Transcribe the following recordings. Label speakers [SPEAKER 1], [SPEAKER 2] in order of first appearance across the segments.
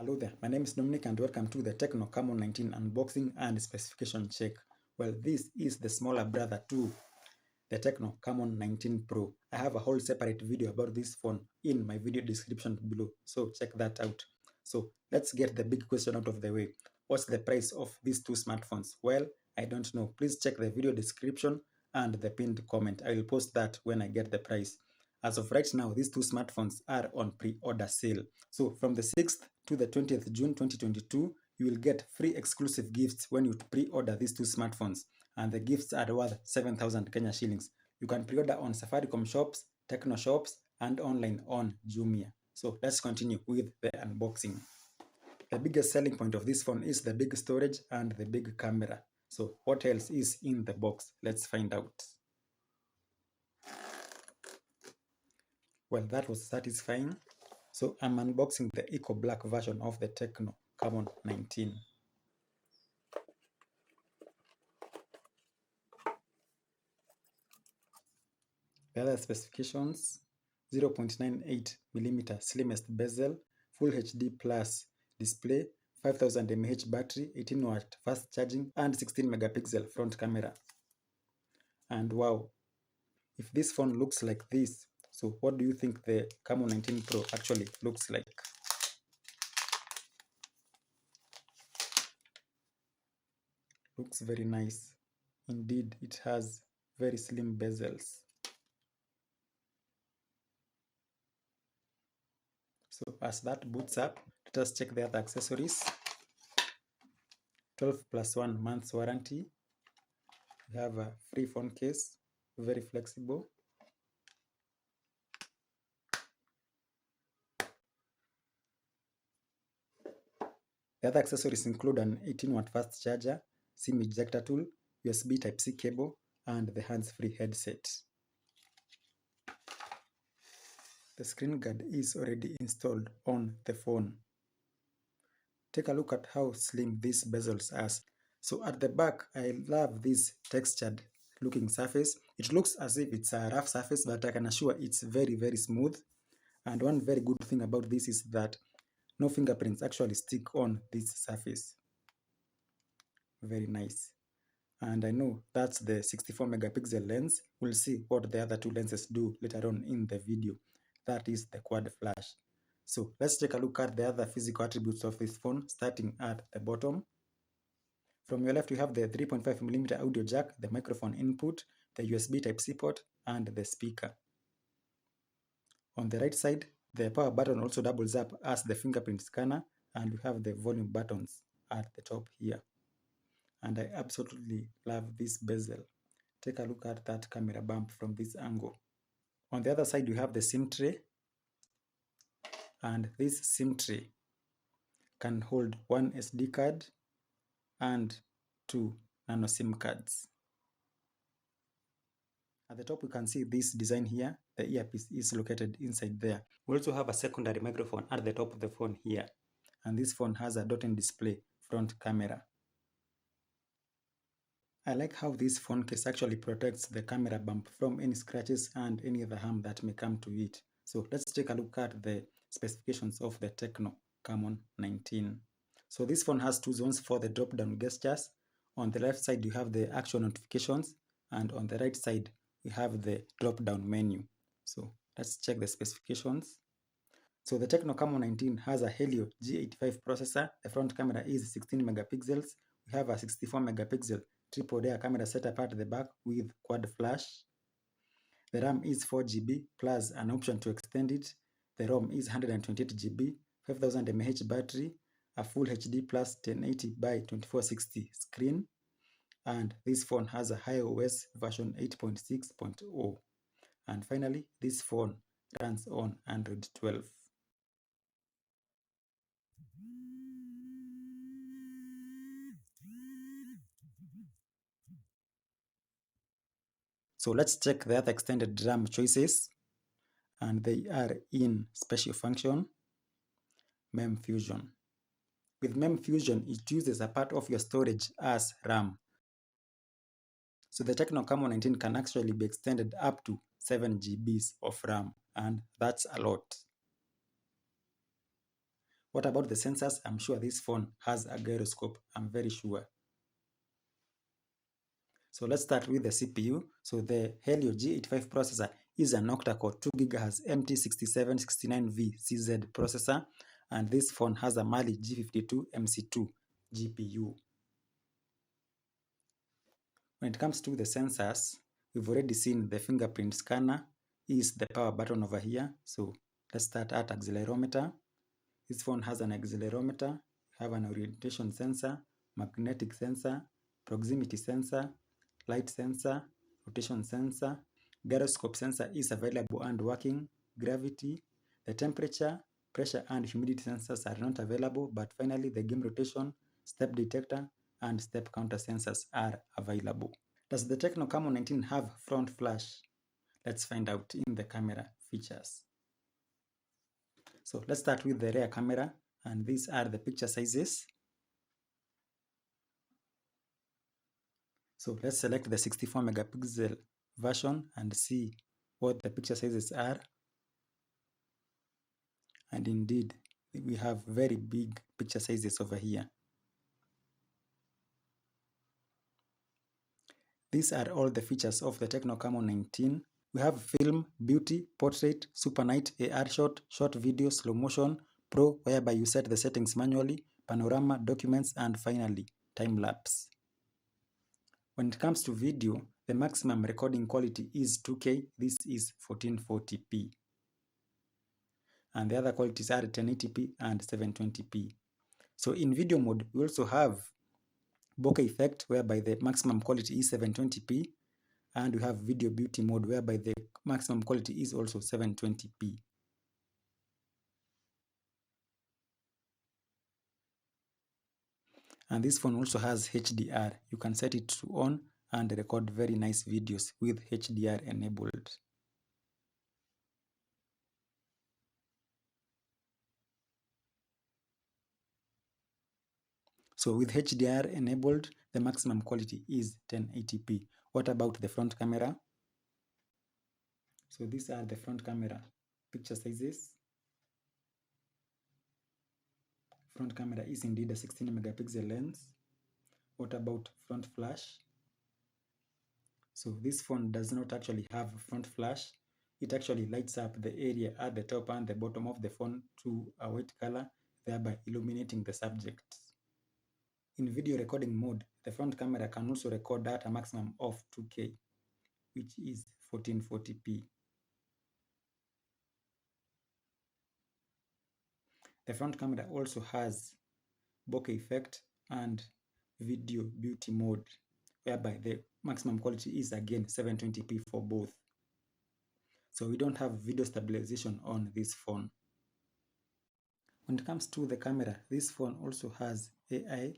[SPEAKER 1] Hello there, my name is Dominic and welcome to the Tecno Camon 19 unboxing and specification check. Well, this is the smaller brother to the Tecno Camon 19 Pro. I have a whole separate video about this phone in my video description below, so check that out. So let's get the big question out of the way. What's the price of these two smartphones? Well, I don't know. Please check the video description and the pinned comment. I will post that when I get the price. As of right now, these two smartphones are on pre-order sale. So from the 6th to the 20th June 2022, you will get free exclusive gifts when you pre-order these two smartphones. And the gifts are worth 7,000 Kenya shillings. You can pre-order on Safaricom shops, Tecno shops, and online on Jumia. So let's continue with the unboxing. The biggest selling point of this phone is the big storage and the big camera. So what else is in the box? Let's find out. Well, that was satisfying. So I'm unboxing the Eco Black version of the Tecno Camon 19. The other specifications: 0.98mm slimmest bezel, Full HD Plus display, 5000 mAh battery, 18-watt fast charging, and 16 megapixel front camera. And wow, if this phone looks like this, so what do you think the Camon 19 Pro actually looks like? Looks very nice. Indeed, it has very slim bezels. So as that boots up, let us check the other accessories. 12 plus 1 months warranty. We have a free phone case, very flexible. The other accessories include an 18-watt fast charger, SIM ejector tool, USB Type-C cable, and the hands-free headset. The screen guard is already installed on the phone. Take a look at how slim these bezels are. So at the back, I love this textured looking surface. It looks as if it's a rough surface, but I can assure it's very, very smooth. And one very good thing about this is that no fingerprints actually stick on this surface. Very nice. And I know that's the 64 megapixel lens. We'll see what the other two lenses do later on in the video. That is the quad flash. So let's take a look at the other physical attributes of this phone, starting at the bottom. From your left, you have the 3.5mm audio jack, the microphone input, the USB Type-C port, and the speaker. On the right side, the power button also doubles up as the fingerprint scanner, and we have the volume buttons at the top here. And I absolutely love this bezel. Take a look at that camera bump from this angle. On the other side, you have the SIM tray, and this SIM tray can hold one SD card and two nano SIM cards. At the top, you can see this design here. The earpiece is located inside there. We also have a secondary microphone at the top of the phone here. And this phone has a dot-in display front camera. I like how this phone case actually protects the camera bump from any scratches and any other harm that may come to it. So let's take a look at the specifications of the Tecno Camon 19. So this phone has two zones for the drop-down gestures. On the left side, you have the actual notifications, and on the right side, we have the drop-down menu. So let's check the specifications. So the Tecno Camon 19 has a Helio G85 processor. The front camera is 16 megapixels. We have a 64 megapixel triple rear camera setup at the back with quad flash. The RAM is 4 GB plus an option to extend it. The ROM is 128 GB, 5000 mAh battery, a Full HD plus 1080 by 2460 screen, and this phone has a iOS version 8.6.0. And finally, this phone runs on Android 12. So let's check the other extended RAM choices, and they are in Special Function, Mem Fusion. With Mem Fusion, it uses a part of your storage as RAM. So the Tecno Camon 19 can actually be extended up to 7 GB of RAM, and that's a lot. What about the sensors? I'm sure this phone has a gyroscope. I'm very sure. So let's start with the CPU. So the Helio G85 processor is an octa-core 2 GHz MT6769V CZ processor, and this phone has a Mali G52 MC2 GPU. When it comes to the sensors, we've already seen the fingerprint scanner is the power button over here. So let's start at accelerometer. This phone has an accelerometer, have an orientation sensor, magnetic sensor, proximity sensor, light sensor, rotation sensor, gyroscope sensor is available and working, gravity, the temperature, pressure and humidity sensors are not available, but finally the game rotation, step detector and step counter sensors are available. Does the Tecno Camon 19 have front flash? Let's find out in the camera features. So let's start with the rear camera, and these are the picture sizes. So let's select the 64 megapixel version and see what the picture sizes are. And indeed, we have very big picture sizes over here. These are all the features of the Tecno Camon 19. We have film, beauty, portrait, super night, AR shot, short video, slow motion, pro, whereby you set the settings manually, panorama, documents, and finally, time lapse. When it comes to video, the maximum recording quality is 2K. This is 1440p. And the other qualities are 1080p and 720p. So in video mode, we also have bokeh effect, whereby the maximum quality is 720p. And we have video beauty mode, whereby the maximum quality is also 720p. And this phone also has HDR. You can set it to on and record very nice videos with HDR enabled. So with HDR enabled, the maximum quality is 1080p. What about the front camera? So these are the front camera picture sizes. Front camera is indeed a 16 megapixel lens. What about front flash? So this phone does not actually have a front flash. It actually lights up the area at the top and the bottom of the phone to a white color, thereby illuminating the subject. In video recording mode, the front camera can also record at a maximum of 2K, which is 1440p. The front camera also has bokeh effect and video beauty mode, whereby the maximum quality is again 720p for both. So we don't have video stabilization on this phone. When it comes to the camera, this phone also has AI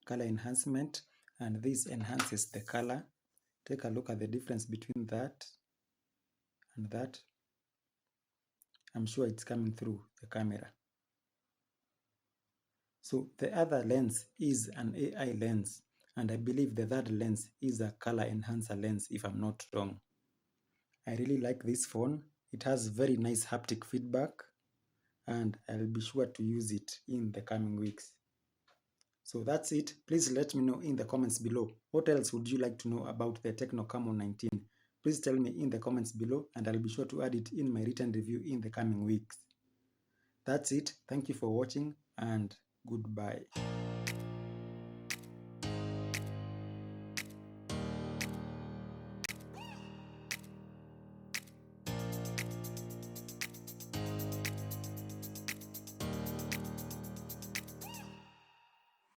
[SPEAKER 1] color enhancement, and this enhances the color. Take a look at the difference between that and that. I'm sure it's coming through the camera. So the other lens is an AI lens, and I believe the third lens is a color enhancer lens, if I'm not wrong. I really like this phone. It has very nice haptic feedback, and I'll be sure to use it in the coming weeks. So that's it. Please let me know in the comments below. What else would you like to know about the Tecno Camon 19? Please tell me in the comments below, and I'll be sure to add it in my written review in the coming weeks. That's it. Thank you for watching, and goodbye.